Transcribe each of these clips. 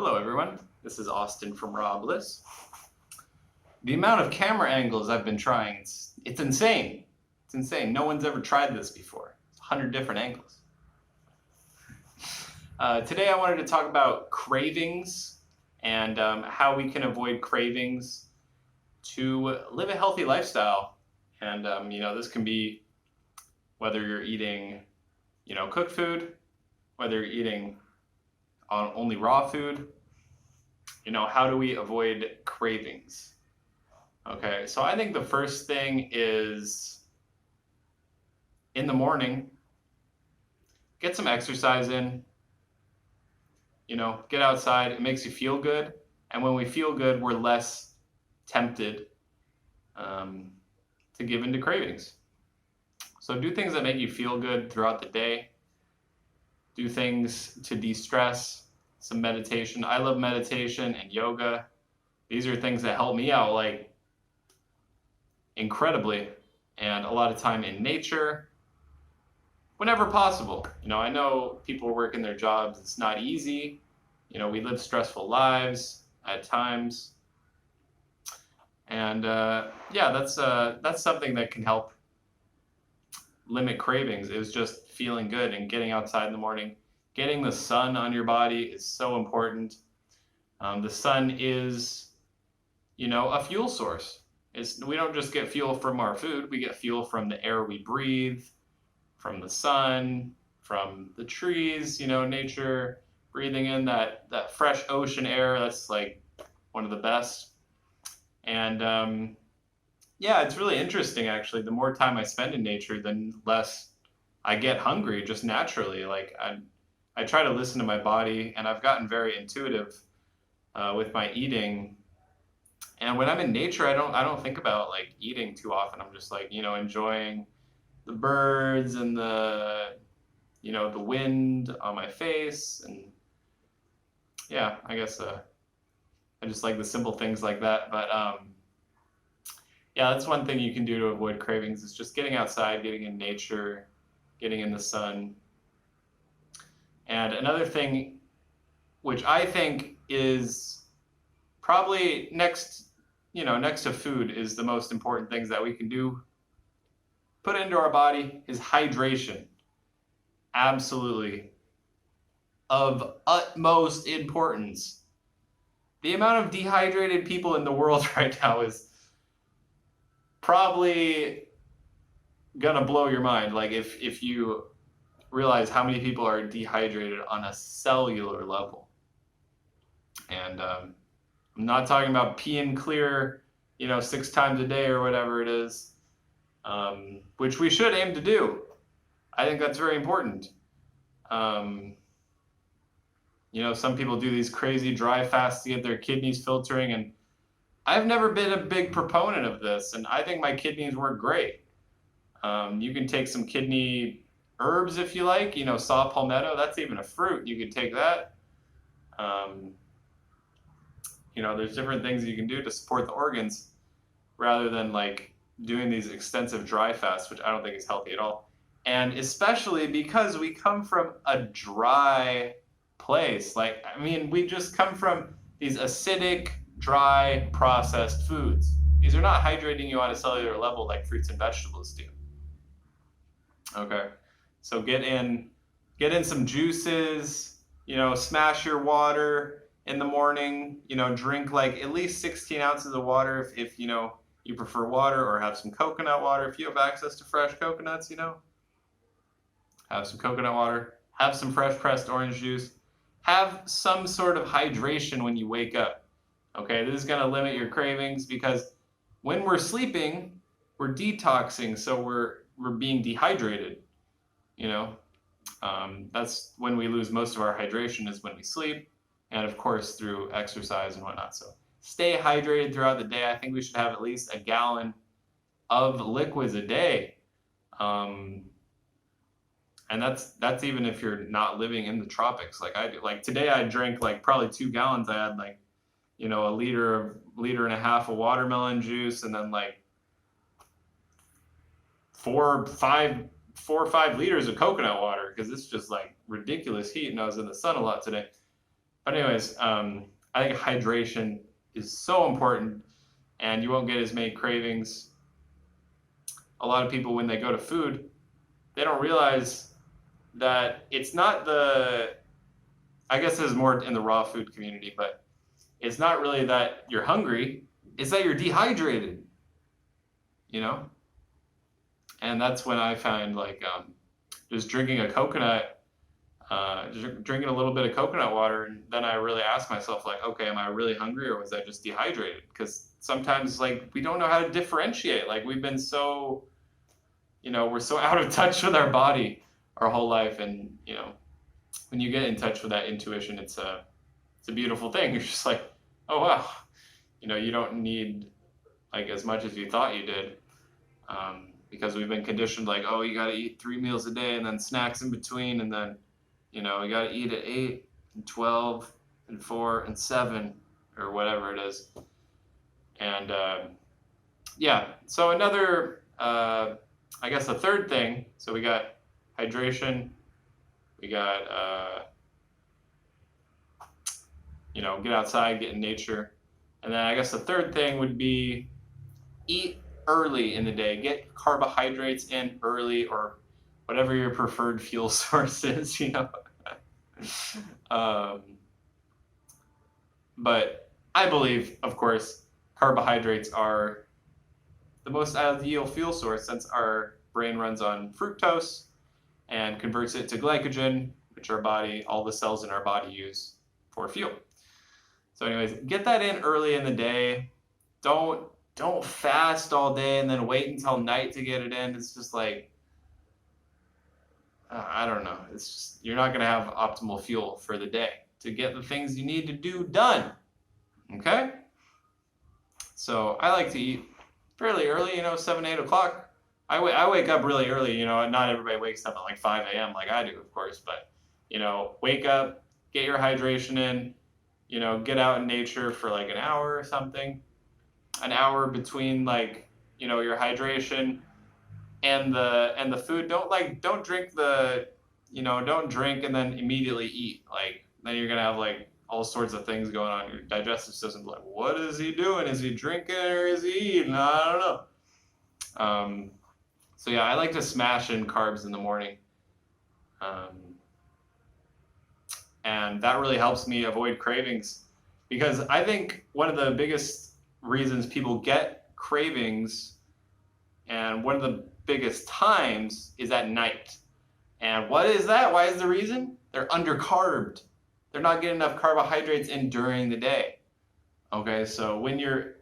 Hello everyone, this is Austin from Raw Bliss. The amount of camera angles I've been trying, it's insane. It's insane. No one's ever tried this before. It's 100 different angles. Today I wanted to talk about cravings and how we can avoid cravings to live a healthy lifestyle. And this can be whether you're eating, cooked food, whether you're eating on only raw food. How do we avoid cravings? Okay, so I think the first thing is in the morning, get some exercise in. Get outside. It makes you feel good. And when we feel good, we're less tempted to give into cravings. So do things that make you feel good throughout the day. Do things to de-stress, some meditation. I love meditation and yoga. These are things that help me out like incredibly, and a lot of time in nature whenever possible. I know people work in their jobs. It's not easy. We live stressful lives at times. And that's something that can help limit cravings, is just feeling good and getting outside in the morning. Getting the sun on your body is so important. The sun is, a fuel source. We don't just get fuel from our food. We get fuel from the air we breathe, from the sun, from the trees, nature, breathing in that fresh ocean air. That's like one of the best. And it's really interesting, actually. The more time I spend in nature, the less I get hungry just naturally. Like I try to listen to my body, and I've gotten very intuitive with my eating. And when I'm in nature, I don't think about like eating too often. I'm just like, enjoying the birds and the wind on my face. And yeah, I guess I just like the simple things like that. But that's one thing you can do to avoid cravings, is just getting outside, getting in nature, getting in the sun. And another thing, which I think is probably next to food, is the most important things that we can do, put into our body, is hydration. Absolutely. Of utmost importance. The amount of dehydrated people in the world right now is probably gonna blow your mind. Like if you realize how many people are dehydrated on a cellular level. And I'm not talking about peeing clear, 6 times a day or whatever it is, which we should aim to do. I think that's very important. Some people do these crazy dry fasts to get their kidneys filtering, and I've never been a big proponent of this, and I think my kidneys work great. You can take some kidney herbs if you like, saw palmetto, that's even a fruit. You could take that. There's different things you can do to support the organs rather than like doing these extensive dry fasts, which I don't think is healthy at all. And especially because we come from a dry place. We just come from these acidic, dry, processed foods. These are not hydrating you on a cellular level like fruits and vegetables do. Okay. So get in some juices, smash your water in the morning, drink like at least 16 ounces of water if you prefer water, or have some coconut water. If you have access to fresh coconuts, have some coconut water, have some fresh pressed orange juice, have some sort of hydration when you wake up. Okay, this is gonna limit your cravings, because when we're sleeping, we're detoxing, so we're being dehydrated. That's when we lose most of our hydration, is when we sleep, and of course through exercise and whatnot. So stay hydrated throughout the day. I think we should have at least a gallon of liquids a day. And that's even if you're not living in the tropics like I do. Like today I drank like probably 2 gallons. I had like, a liter and a half of watermelon juice, and then like 4 or 5 liters of coconut water, because it's just like ridiculous heat, and I was in the sun a lot today. But anyways, I think hydration is so important, and you won't get as many cravings. A lot of people, when they go to food, they don't realize that it's not I guess this is more in the raw food community, but it's not really that you're hungry, it's that you're dehydrated, you know? And that's when I find like just drinking a coconut, drinking a little bit of coconut water, and then I really ask myself, like, okay, am I really hungry or was I just dehydrated? Because sometimes, like, we don't know how to differentiate. Like, we've been so, we're so out of touch with our body our whole life, and when you get in touch with that intuition, it's a beautiful thing. You're just like, oh wow, you don't need like as much as you thought you did. Because we've been conditioned like, oh, you got to eat 3 meals a day and then snacks in between, and then you got to eat at 8 and 12 and 4 and 7 or whatever it is. And so another, I guess a third thing, so we got hydration, we got get outside, get in nature, and then I guess the third thing would be eat early in the day. Get carbohydrates in early, or whatever your preferred fuel source is, But I believe, of course, carbohydrates are the most ideal fuel source, since our brain runs on fructose and converts it to glycogen, which all the cells in our body use for fuel. So anyways, get that in early in the day. Don't fast all day and then wait until night to get it in. It's just like, I don't know. It's just, you're not going to have optimal fuel for the day to get the things you need to do done. Okay? So I like to eat fairly early, 7, 8 o'clock. I wake up really early, not everybody wakes up at like 5 a.m. like I do, of course, but, wake up, get your hydration in, get out in nature for like an hour or something. An hour between like, your hydration and the food. Don't drink don't drink and then immediately eat. Like, then you're gonna have like all sorts of things going on. Your digestive system's like, what is he doing? Is he drinking or is he eating? I don't know. So yeah, I like to smash in carbs in the morning. And that really helps me avoid cravings, because I think one of the biggest reasons people get cravings, and one of the biggest times, is at night. And what is that? Why is the reason? They're undercarbed. They're not getting enough carbohydrates in during the day. Okay, so when you're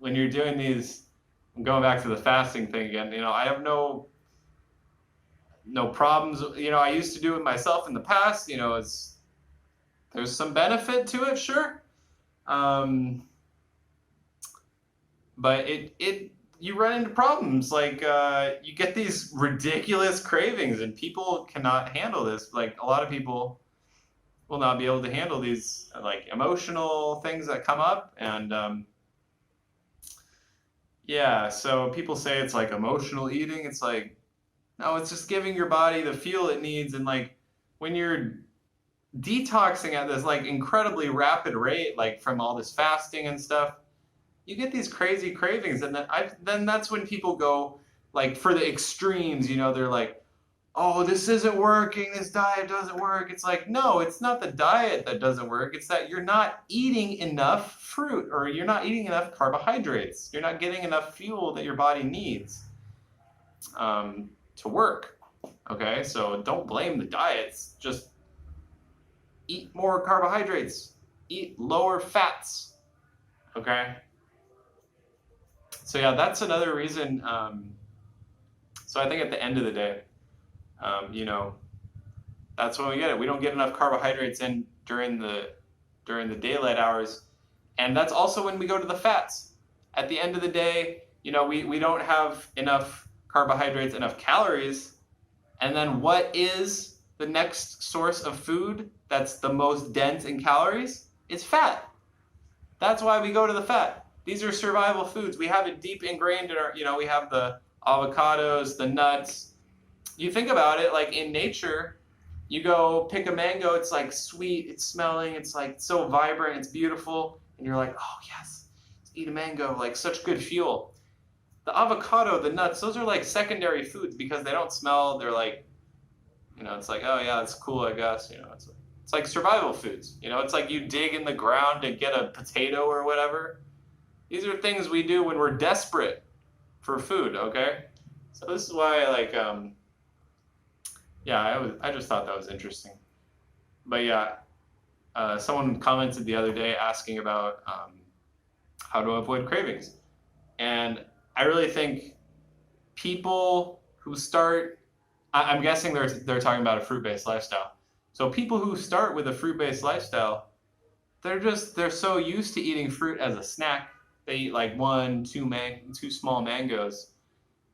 doing these, I'm going back to the fasting thing again, I have no problems. I used to do it myself in the past. There's some benefit to it, sure. But you run into problems, like you get these ridiculous cravings, and people cannot handle this. Like, a lot of people will not be able to handle these like emotional things that come up, and so people say it's like emotional eating. It's like, no, it's just giving your body the fuel it needs. And like, when you're detoxing at this like incredibly rapid rate, like from all this fasting and stuff, you get these crazy cravings. And then that's when people go like for the extremes. They're like, oh, this isn't working, this diet doesn't work. It's like, no, it's not the diet that doesn't work. It's that you're not eating enough fruit, or you're not eating enough carbohydrates. You're not getting enough fuel that your body needs to work. Okay, so don't blame the diets. Just eat more carbohydrates. Eat lower fats. Okay? So yeah, that's another reason. So I think at the end of the day, that's when we get it. We don't get enough carbohydrates in during the daylight hours, and that's also when we go to the fats. At the end of the day, we don't have enough carbohydrates, enough calories, and then what is the next source of food that's the most dense in calories? It's fat. That's why we go to the fat. These are survival foods. We have it deep ingrained in our, we have the avocados, the nuts. You think about it, like in nature, You go pick a mango, it's like sweet, it's smelling, it's like so vibrant, it's beautiful, and you're like, oh yes, let's eat a mango, like such good fuel. The avocado, the nuts, those are like secondary foods because they don't smell, they're like, it's like, oh yeah, it's cool, I guess, it's like survival foods, it's like you dig in the ground to get a potato or whatever. These are things we do when we're desperate for food, okay? So this is why I just thought that was interesting. But yeah, someone commented the other day asking about how to avoid cravings. And I really think people who start, I'm guessing they're talking about a fruit-based lifestyle. So people who start with a fruit-based lifestyle, they're so used to eating fruit as a snack. They eat like two small mangoes.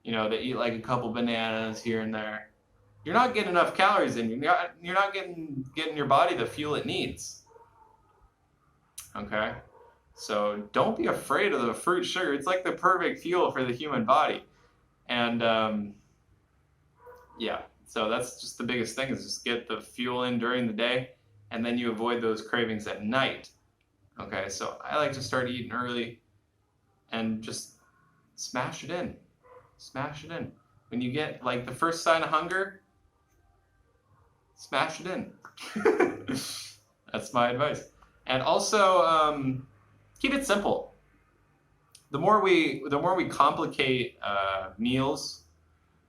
They eat like a couple bananas here and there. You're not getting enough calories in. You're not getting your body the fuel it needs. Okay? So don't be afraid of the fruit sugar. It's like the perfect fuel for the human body. And so that's just the biggest thing, is just get the fuel in during the day, and then you avoid those cravings at night. Okay, so I like to start eating early and just smash it in. Smash it in. When you get like the first sign of hunger, smash it in. That's my advice. And also, keep it simple. The more we complicate meals,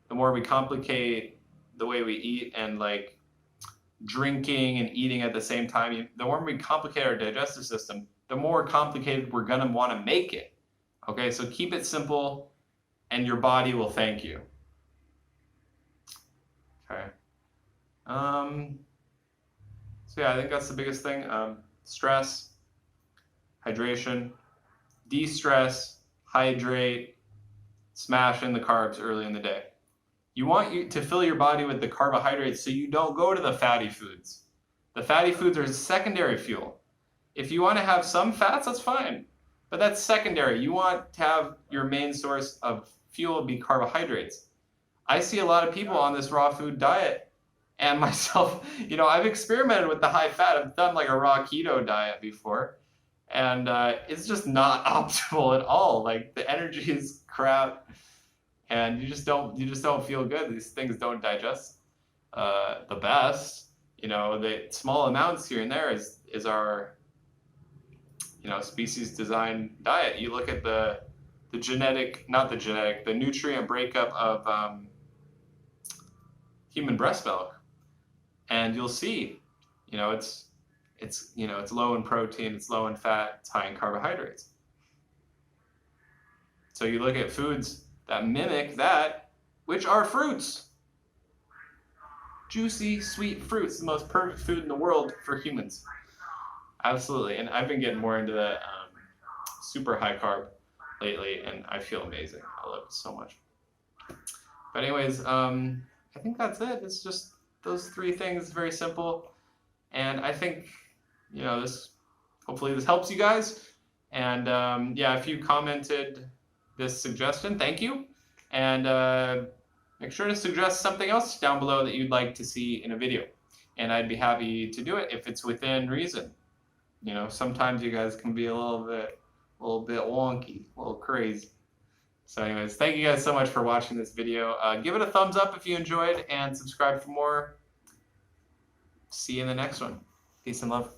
the more we complicate the way we eat, and like drinking and eating at the same time, the more we complicate our digestive system, the more complicated we're gonna want to make it. Okay, so keep it simple, and your body will thank you. Okay. So yeah, I think that's the biggest thing. Stress, hydration, de-stress, hydrate, smash in the carbs early in the day. You want to fill your body with the carbohydrates so you don't go to the fatty foods. The fatty foods are secondary fuel. If you want to have some fats, that's fine, but that's secondary. You want to have your main source of fuel be carbohydrates. I see a lot of people on this raw food diet, and myself, I've experimented with the high fat. I've done like a raw keto diet before, and it's just not optimal at all. Like the energy is crap, and you just don't feel good. These things don't digest the best. The small amounts here and there is our species design diet. You look at the nutrient breakup of human breast milk, and you'll see, it's low in protein, it's low in fat, it's high in carbohydrates. So you look at foods that mimic that, which are fruits. Juicy, sweet fruits, the most perfect food in the world for humans. Absolutely, and I've been getting more into the super high carb lately, and I feel amazing. I love it so much. But anyways, I think that's it. It's just those three things, very simple. And I think, hopefully this helps you guys. And if you commented this suggestion, thank you. And make sure to suggest something else down below that you'd like to see in a video. And I'd be happy to do it if it's within reason. Sometimes you guys can be a little bit wonky, a little crazy. So anyways, thank you guys so much for watching this video. Give it a thumbs up if you enjoyed, and subscribe for more. See you in the next one. Peace and love.